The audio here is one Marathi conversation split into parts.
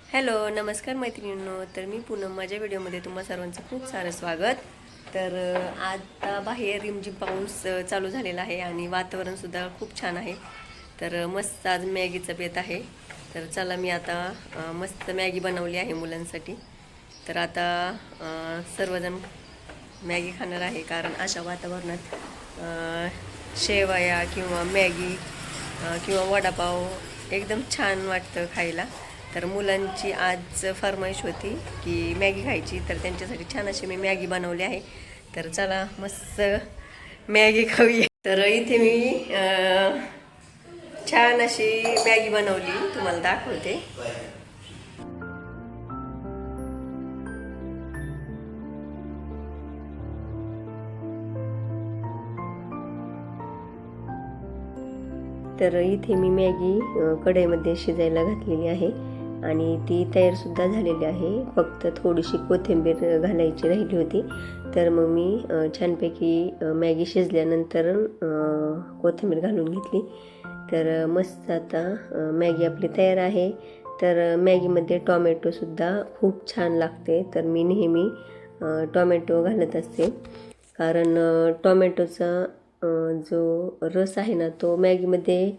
हॅलो नमस्कार मैत्रिणींनो. तर मी पूनम माझ्या व्हिडिओमध्ये तुम्हा सर्वांचं खूप सारं स्वागत. तर आता बाहेर रिमझिम पाऊस चालू झालेला आहे आणि वातावरणसुद्धा खूप छान आहे. तर मस्त आज मॅगीचं बेत आहे. तर चला मी आता मस्त मॅगी बनवली आहे मुलांसाठी. तर आता सर्वजण मॅगी खाणार आहे, कारण अशा वातावरणात शेवया किंवा मॅगी किंवा वडापाव एकदम छान वाटतं खायला. तर मुलांची आज फरमाईश होती की मॅगी खायची, तर त्यांच्यासाठी छान अशी मी मॅगी बनवली आहे. तर चला मस्त मॅगी खाऊया. तर इथे मी छान अशी मॅगी बनवली, तुम्हाला दाखवते. तर इथे मी मॅगी कढईमध्ये शिजायला घातलेली आहे आणि ती तयारसुद्धा झालेली आहे. फक्त थोडीशी कोथिंबीर घालायची राहिली होती. तर मग मी छानपैकी मॅगी शिजल्यानंतर कोथिंबीर घालून घेतली. तर मस्त आता मॅगी आपली तयार आहे. तर मॅगीमध्ये टॉमॅटोसुद्धा खूप छान लागते. तर मी नेहमी टॉमॅटो घालत असते, कारण टॉमॅटोचा जो रस आहे ना, तो मॅगीमध्ये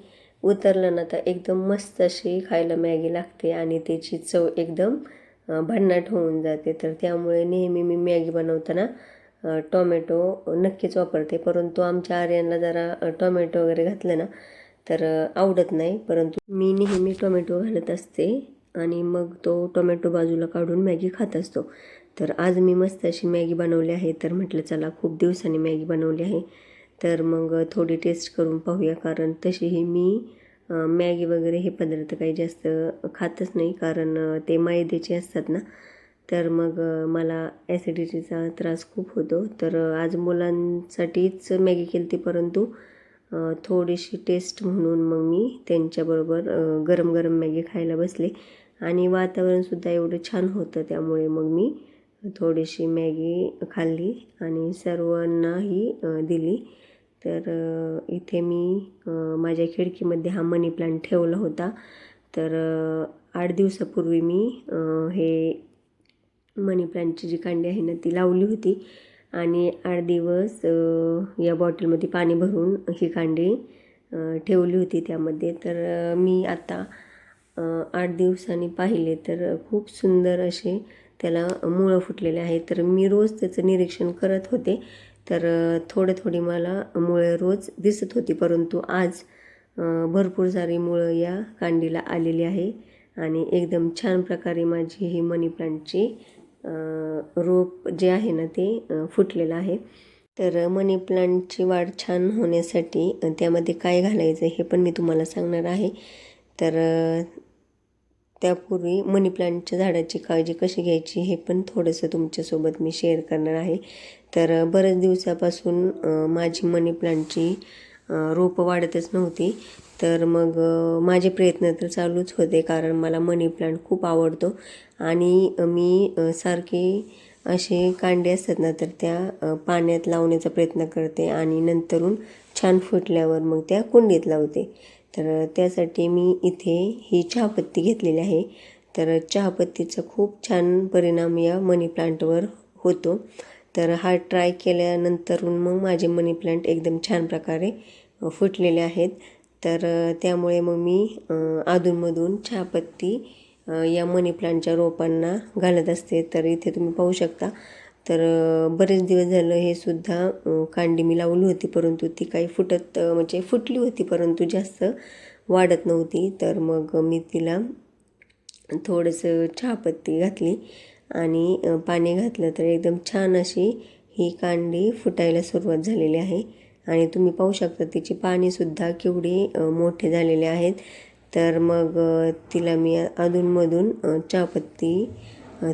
उतरला ना, तर एकदम मस्त अशी खायला मॅगी लागते आणि त्याची चव एकदम भन्नाट होऊन जाते. तर त्यामुळे नेहमी मी मॅगी बनवताना टॉमॅटो नक्कीच वापरते. परंतु आमच्या आर्यांना जरा टॉमॅटो वगैरे घातलं ना तर आवडत नाही, परंतु मी नेहमी टोमॅटो घालत असते आणि मग तो टोमॅटो बाजूला काढून मॅगी खात असतो. तर आज मी मस्त अशी मॅगी बनवली आहे. तर म्हटलं चला खूप दिवसांनी मॅगी बनवली आहे, तर मग थोडी टेस्ट करून पाहूया. कारण तशीही मी मॅगी वगैरे हे पदार्थ काही जास्त खातच नाही, कारण ते मैद्याचे असतात ना. तर मग मला ॲसिडिटीचा त्रास खूप होतो. तर आज मुलांसाठीच मॅगी केली होती, परंतु थोडीशी टेस्ट म्हणून मग मी त्यांच्याबरोबर गरम गरम मॅगी खायला बसले आणि वातावरणसुद्धा एवढं छान होतं, त्यामुळे मग मी थोडीशी मॅगी खाल्ली आणि सर्वांनाही दिली. तर इथे मी माझ्या खिडकीमध्ये हा मनी प्लांट ठेवला होता. तर 8 दिवसापूर्वी मी हे मनी प्लांटची जी कांडी आहे ना ती लावली होती आणि 8 दिवस या बॉटलमध्ये पाणी भरून ही कांडी ठेवली होती त्यामध्ये. तर मी आता 8 दिवसांनी पाहिले तर खूप सुंदर असे त्याला मुळं फुटलेले आहेत. तर मी रोज त्याचं निरीक्षण करत होते. तर थोडी मला मुळं रोज दिसत होती, परंतु आज भरपूर सारी मुळं या कांडीला आलेली आहे आणि एकदम छान प्रकारे माझी ही मनी प्लांटची रोप जे आहे ना ते फुटलेलं आहे. तर मनी प्लांटची वाढ छान होण्यासाठी त्यामध्ये काय घालायचं हे पण मी तुम्हाला सांगणार आहे. तर त्यापूर्वी मनी प्लांटच्या झाडाची काळजी कशी घ्यायची हे पण थोडंसं तुमच्यासोबत मी शेअर करणार आहे. तर बऱ्याच दिवसापासून माझी मनी प्लांटची रोपं वाढतच नव्हती. तर मग माझे प्रयत्न तर चालूच होते, कारण मला मनी प्लांट खूप आवडतो आणि मी सारखे असे कांडे असतात ना, तर त्या पाण्यात लावण्याचा प्रयत्न करते आणि नंतरून छान फुटल्यावर मग त्या कुंडीत लावते. तर त्यासाठी मी इथे ही चहापत्ती घेतलेली आहे. तर चहापत्तीचा खूप छान परिणाम या मनी प्लांटवर होतो. तर हा ट्राय केल्यानंतरून मग माझे मनी प्लांट एकदम छान प्रकारे फुटलेले आहेत. तर त्यामुळे मग मी अधूनमधून चहापत्ती या मनी प्लांटच्या रोपांना घालत असते. तर इथे तुम्ही पाहू शकता. तर बरेच दिवस झालं हे सुद्धा कांडी मी लावली होती, परंतु ती काही म्हणजे फुटली होती, परंतु जास्त वाढत नव्हती. तर मग मी तिला थोडंसं चहापत्ती घातली आणि पाणी घातलं, तर एकदम छान अशी ही कांडी फुटायला सुरुवात झालेली आहे आणि तुम्ही पाहू शकता तिची पानेसुद्धा केवढी मोठे झालेले आहेत. तर मग तिला मी अधूनमधून चहापत्ती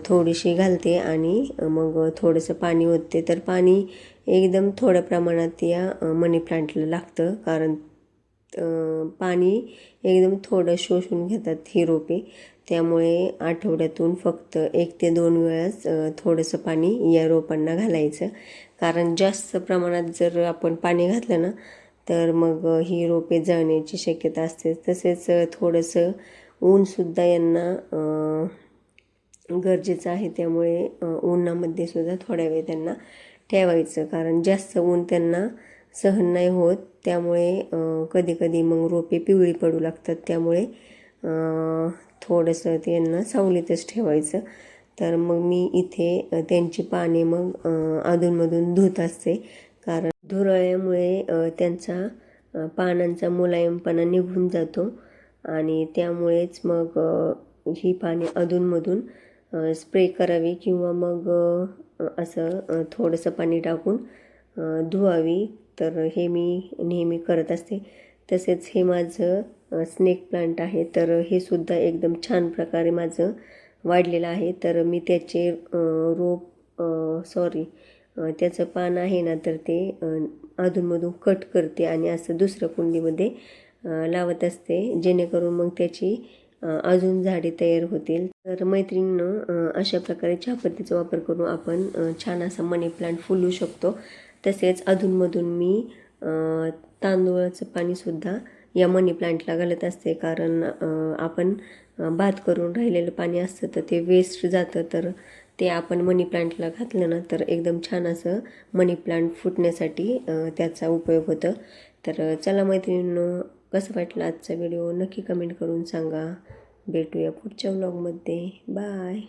थोडीशी घालते आणि मग थोडंसं पाणी ओतते. तर पाणी एकदम थोड्या प्रमाणात या मनी प्लांटला लागतं, कारण पाणी एकदम थोडं शोषून घेतात ही रोपे. त्यामुळे आठवड्यातून फक्त 1 ते 2 वेळाच थोडंसं पाणी या रोपांना घालायचं, कारण जास्त प्रमाणात जर आपण पाणी घातलं ना तर मग ही रोपे जळण्याची शक्यता असते. तसेच थोडंसं ऊनसुद्धा यांना गरजेचं आहे. त्यामुळे उन्हामध्ये सुद्धा थोड्या वेळ त्यांना ठेवायचं, कारण जास्त ऊन त्यांना सहन नाही होत. त्यामुळे कधीकधी मग रोपे पिवळी पडू लागतात. त्यामुळे थोडंसं त्यांना सावलीतच ठेवायचं. तर मग मी इथे त्यांची पाने मग अधूनमधून धुत असते, कारण धुरळ्यामुळे त्यांचा पानांचा मुलायमपणा निघून जातो आणि त्यामुळेच मग ही पाने अधूनमधून स्प्रे करावी किंवा मग असं थोडंसं पाणी टाकून धुवावी. तर हे मी नेहमी करत असते. तसेच हे माझं स्नेक प्लांट आहे, तर हे सुद्धा एकदम छान प्रकारे माझं वाढलेलं आहे. तर मी त्याचे त्याचं पान आहे ना, तर ते अधूनमधून कट करते आणि असं दुसऱ्या कुंडीमध्ये लावत असते, जेणेकरून मग त्याची अजून झाडे तयार होतील. तर मैत्रिणींनो, अशा प्रकारे चहापत्तीचा वापर करून आपण छान असा मनी प्लांट फुलवू शकतो. तसेच अधूनमधून मी तांदूळाचं पाणीसुद्धा या मनी प्लांटला घालत असते, कारण आपण भात करून राहिलेलं पाणी असतं तर ते वेस्ट जातं. तर ते आपण मनी प्लांटला घातलं ना, तर एकदम छान असं मनी प्लांट फुटण्यासाठी त्याचा उपयोग होतो. तर चला मैत्रिणींनो, कसं वाटलं आजचा व्हिडिओ नक्की कमेंट करून सांगा. भेटूया पुढच्या व्लॉगमध्ये. बाय.